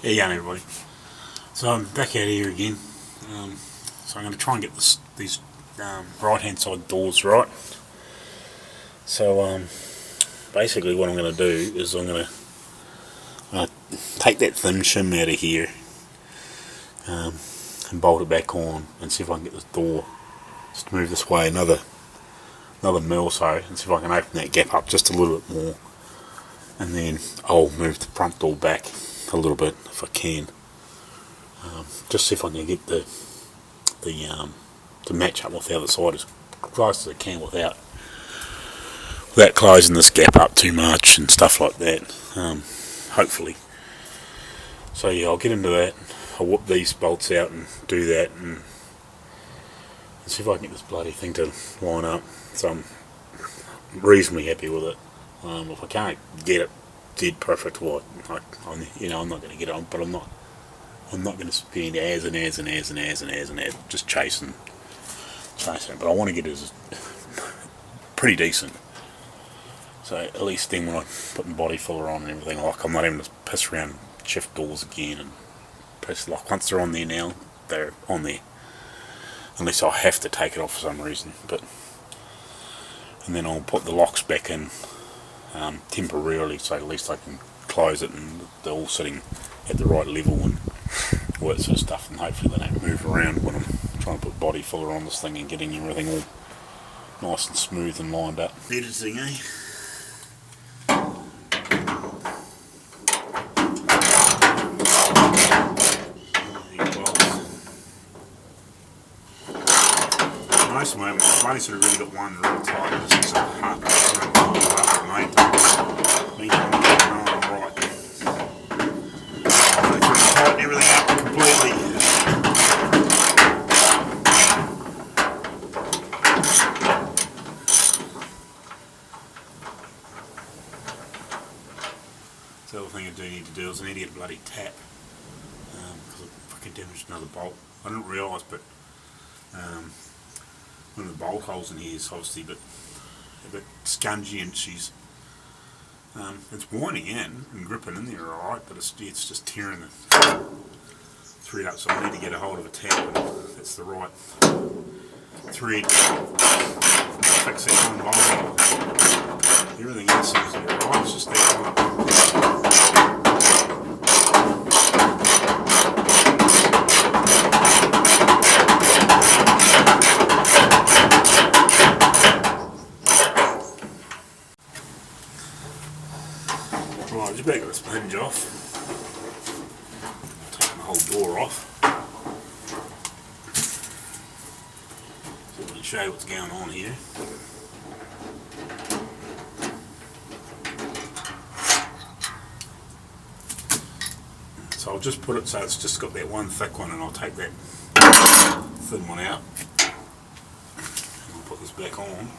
How you going, everybody? So I'm back out here again. So I'm going to try and get these right hand side doors right. So basically what I'm going to do is I'm going to take that thin shim out of here and bolt it back on and see if I can get this door just to move this way another mil or so, and see if I can open that gap up just a little bit more, and then I'll move the front door back a little bit if I can. Just see if I can get the to match up with the other side as close as I can without closing this gap up too much and stuff like that. Hopefully. So yeah, I'll get into that. I'll whoop these bolts out and do that and see if I can get this bloody thing to line up. So I'm reasonably happy with it. If I can't get it dead perfect, I'm not going to get it on, but I'm not going to spend hours and hours just chasing it. But I want to get it as pretty decent. So at least then when I put my body filler on and everything, like I'm not having to piss around and shift doors again and press lock. Once they're on there now, they're on there. Unless I have to take it off for some reason. And then I'll put the locks back in temporarily, so at least I can close it and they're all sitting at the right level and all that sort of stuff, and hopefully they don't move around when I'm trying to put body filler on this thing and getting everything all nice and smooth and lined up. Editing, eh? Most of them, I've only sort of really got one real tight. This is a hard mate. Right. Tighten everything up completely. So the other thing I do need to do is I need to get a bloody tap, because I freaking damaged another bolt. I didn't realise, but one of the bolt holes in here is obviously a bit scungy, and she's it's winding in and gripping in there alright, but it's just tearing the thread up, so I need to get a hold of a tap and that's the right thread. Fix that one bolt. Everything else seems to be alright, it's just that one. Right, just back this hinge off, taking the whole door off, so we can show you what's going on here. So I'll just put it so it's just got that one thick one, and I'll take that thin one out, and I'll put this back on.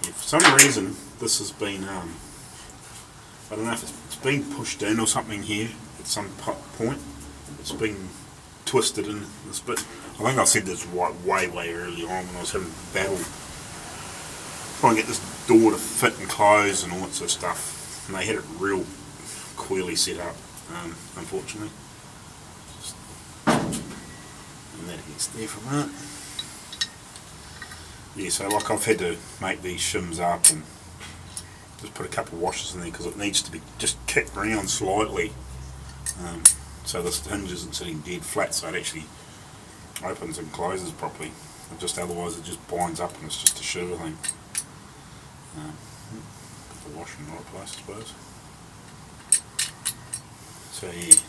For some reason this has been, I don't know if it's been pushed in or something here at some point. It's been twisted in this bit. I think I said this way early on when I was having a battle trying to get this door to fit and close and all that sort of stuff, and they had it real queerly set up, unfortunately. And that gets there from that. Yeah, so like I've had to make these shims up and just put a couple of washers in there because it needs to be just kicked around slightly, so this hinge isn't sitting dead flat, so it actually opens and closes properly. Otherwise it just binds up and it's just a shiver thing. Put the washer in the right place, I suppose. So yeah,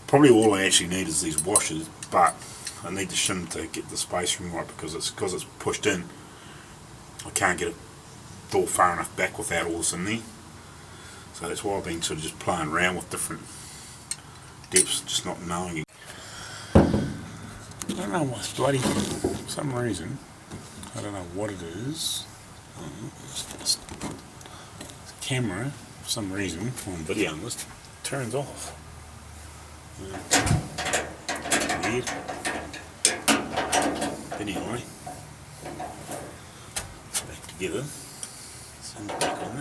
probably all I actually need is these washers, but I need the shim to get the spacing right because it's pushed in. I can't get it door far enough back without all this in there. So that's why I've been sort of just playing around with different depths, just not knowing it. I don't know what's bloody, for some reason, I don't know what it is. This camera, for some reason, on video, this turns off. Weird. Anyway, back together. Send it back on.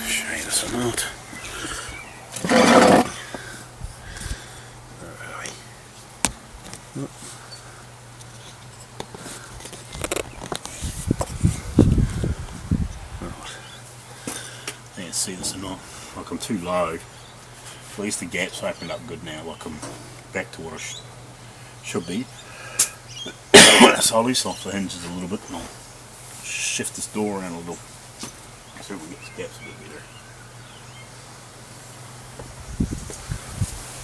Show you this or not. see this or not. Like I'm too low. At least the gap's opened up good now. Like I'm back to what I should be. So I'll loosen off the hinges a little bit and I'll shift this door around a little. So we can get this gaps a bit better.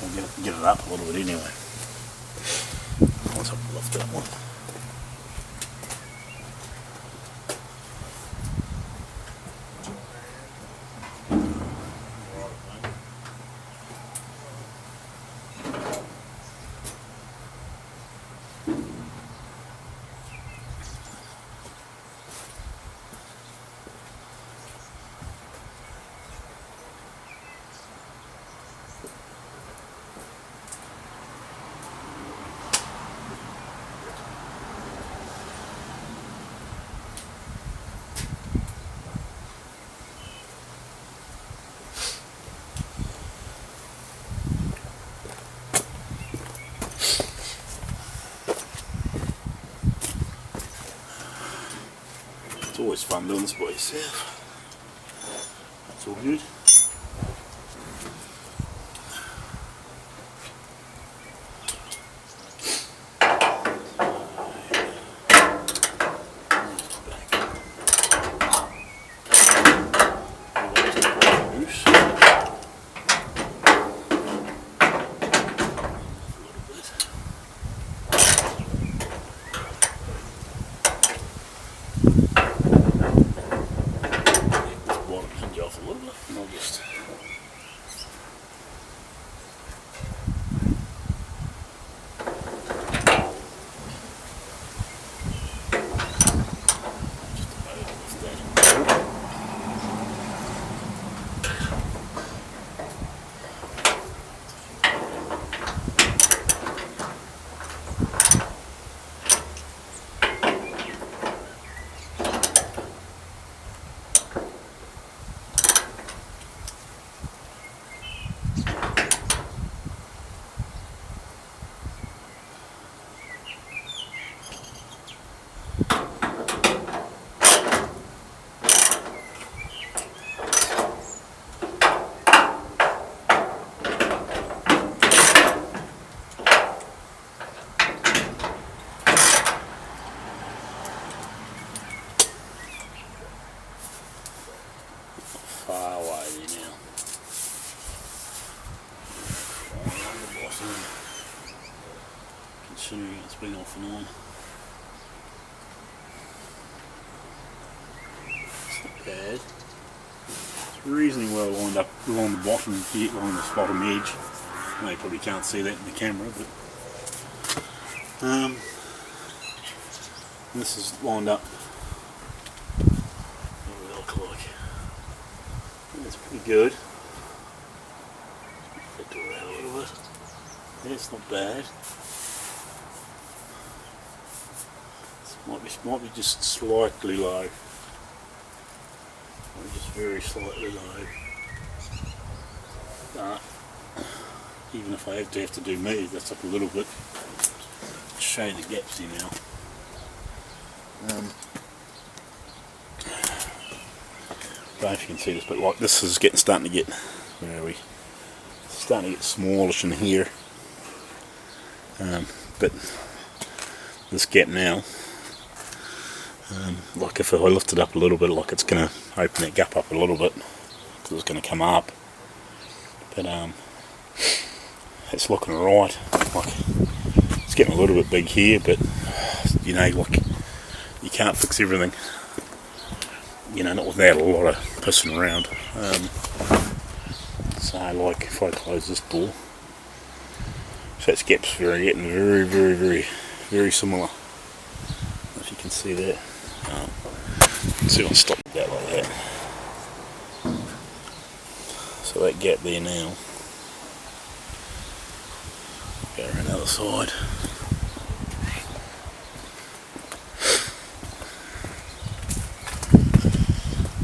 We'll get it up a little bit anyway. Let's have to lift that one. It's always fun doing this by yourself. That's all good. Far away there now. Considering it's been off and on. It's not bad. It's reasonably well lined up along the bottom here, along this bottom edge. I know you probably can't see that in the camera, but this is lined up. What do they look like? That's pretty good. That door out a little bit. Yeah, it's not bad. This might be just slightly low. Or just very slightly low. But even if I have to do me, that's up a little bit. I'll show you the gaps here now. I don't know if you can see this, but like this is starting to get, where are we? It's starting to get smallish in here. But this gap now, like if I lift it up a little bit, like it's going to open that gap up a little bit, because it's going to come up. But it's looking alright. Like it's getting a little bit big here, but you know, like you can't fix everything. You know, not without a lot of pissing around. So like if I close this door, so its gap's getting very similar. If you can see that. Let's see if I can stop that like that. So that gap there now. Go around the other side.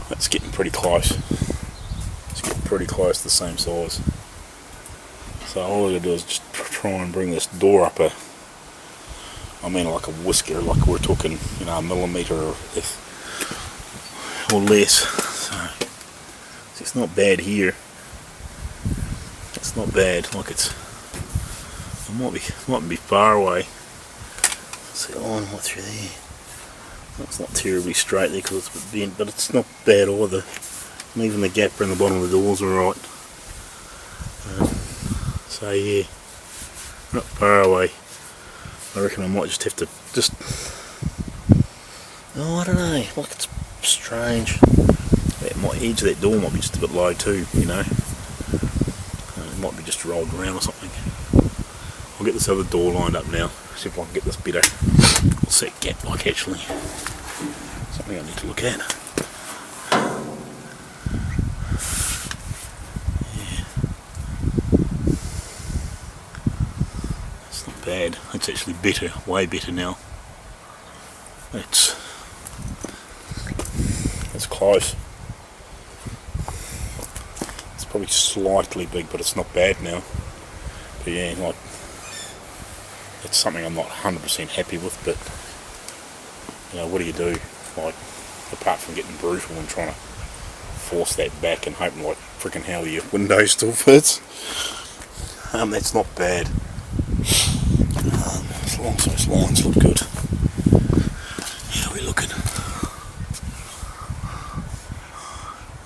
That's getting pretty close. It's getting pretty close to the same size. So all I gotta do is just try and bring this door up like a whisker, like we're talking, you know, a millimetre or less. So It's not bad here. It's not bad. Like it might be far away. See the line right through there. It's not terribly straight there because it's a bit bent, but it's not bad either. And even the gap around the bottom of the door's alright. So yeah, not far away. I reckon I might just have to oh, I don't know, like it's strange. My edge of that door might be just a bit low too, you know. It might be just rolled around or something. I'll get this other door lined up now, see if I can get this better. What's that gap like actually? Something I need to look at. Yeah. It's not bad. It's actually better, way better now. It's close. It's probably slightly big, but it's not bad now. But yeah, like, it's something I'm not 100% happy with, but you know, what do you do? Like, apart from getting brutal and trying to force that back and hoping like freaking hell your window still fits. That's not bad. As long as those lines look good. How are we looking?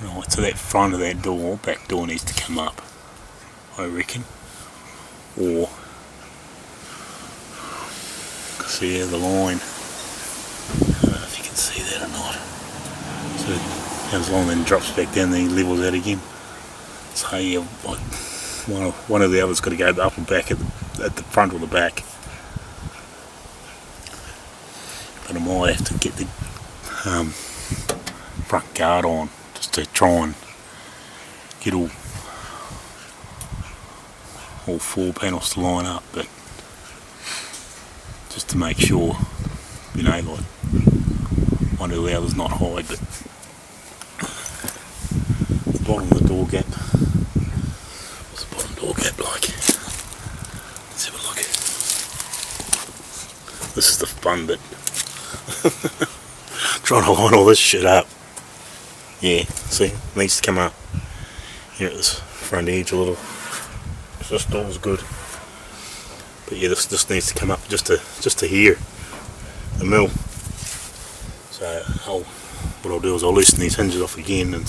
Right, so that front of that door, back door, needs to come up, I reckon. Or, see the line. I don't know if you can see that or not. So it comes along and drops back down, then he levels out again. So yeah, like one of the others got to go up and back at the front or the back. But I might have to get the front guard on just to try and get all 4 panels to line up, but just to make sure, you know, like one of the others not hide. But the bottom of the door gap, what's the bottom door gap like? Let's have a look. This is the fun bit. Trying to line all this shit up. Yeah, see, it needs to come up here at this front edge a little. This door's good, but yeah, this needs to come up just to here, the mill. So what I'll do is I'll loosen these hinges off again and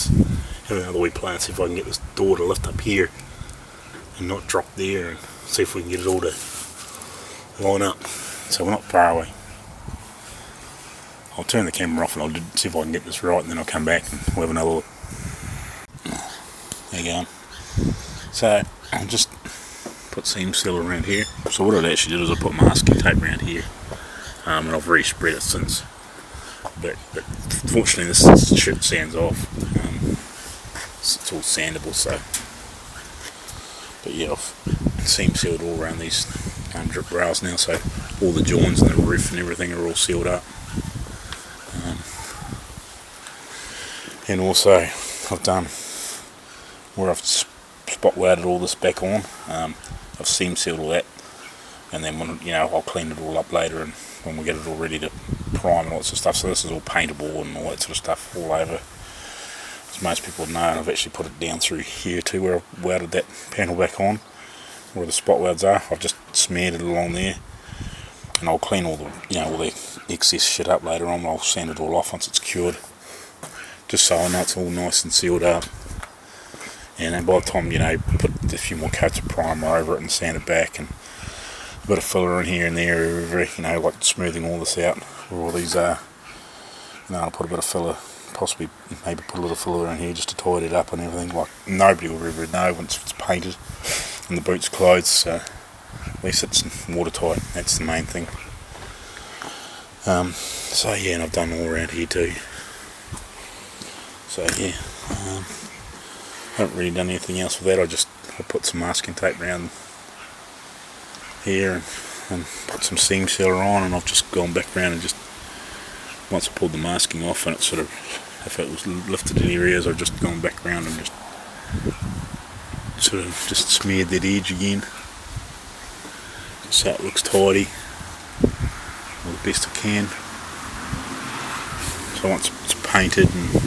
have another wee play and see if I can get this door to lift up here and not drop there, and see if we can get it all to line up. So we're not far away. I'll turn the camera off and I'll see if I can get this right, and then I'll come back and we'll have another look. There you go. So I'll just put seam sealer around here. So what I actually did is I put masking tape around here, and I've respread it since. But fortunately this shit sands off. It's all sandable, so. But yeah, I've seam sealed all around these drip rails now, so all the joins and the roof and everything are all sealed up. And also I've done where I've spot welded all this back on. I've seam sealed all that, and then when I'll clean it all up later, and when we get it all ready to prime and all that sort of stuff. So this is all paintable and all that sort of stuff all over. As most people know, I've actually put it down through here too, where I've welded that panel back on, where the spot welds are. I've just smeared it along there, and I'll clean all the all the excess shit up later on. I'll sand it all off once it's cured, just so I know it's all nice and sealed up. And then by the time, put a few more coats of primer over it and sand it back, and a bit of filler in here and there, like smoothing all this out where all these are. I'll put a bit of filler, possibly maybe put a little filler in here just to tidy it up and everything. Like, nobody will ever know once it's painted and the boot's closed, so at least it's watertight. That's the main thing. So yeah, and I've done all around here too. So yeah. I haven't really done anything else with that. I put some masking tape around here and put some seam sealer on, and I've just gone back around and just, once I pulled the masking off and it sort of, if it was lifted in areas, I've just gone back around and just sort of just smeared that edge again so it looks tidy, or the best I can. So once it's painted and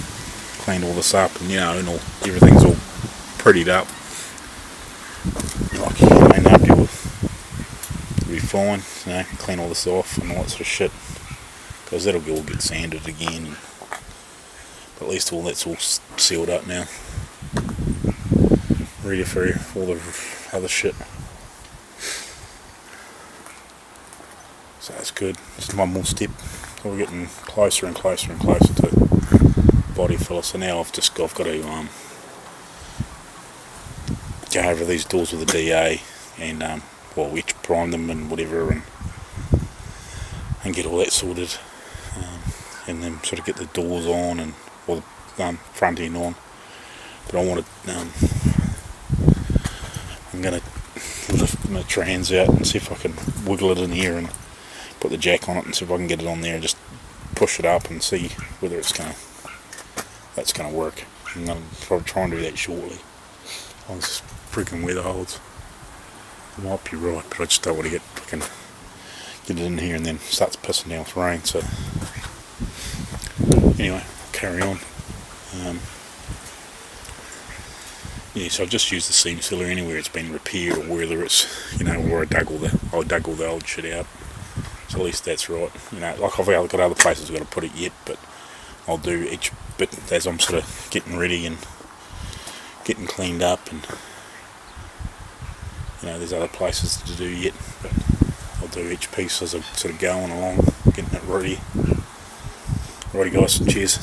cleaned all this up, and and everything's all prettied up. Like, now it'll be fine. Clean all this off and all that sort of shit, because that'll all get sanded again. But at least all that's all sealed up now, ready for all the other shit. So that's good. Just one more step. We're getting closer and closer and closer to body filler. So now I've got to go over these doors with a DA and etch prime them and whatever, and get all that sorted, and then sort of get the doors on and or the front end on. But I want to I'm going to lift my trans out and see if I can wiggle it in here and put the jack on it and see if I can get it on there and just push it up and see whether that's gonna work. I'm gonna probably try and do that shortly. On this freaking weather holds. I might be right, but I just don't want to get it in here and then it starts pissing down with rain. So anyway, carry on. So I've just used the seam sealer anywhere it's been repaired, or whether it's where I dug all the old shit out. So at least that's right. Like I've got other places I've got to put it yet, but I'll do each bit as I'm sort of getting ready and getting cleaned up, and there's other places to do yet, but I'll do each piece as I'm sort of going along, getting it ready. Alrighty guys, cheers.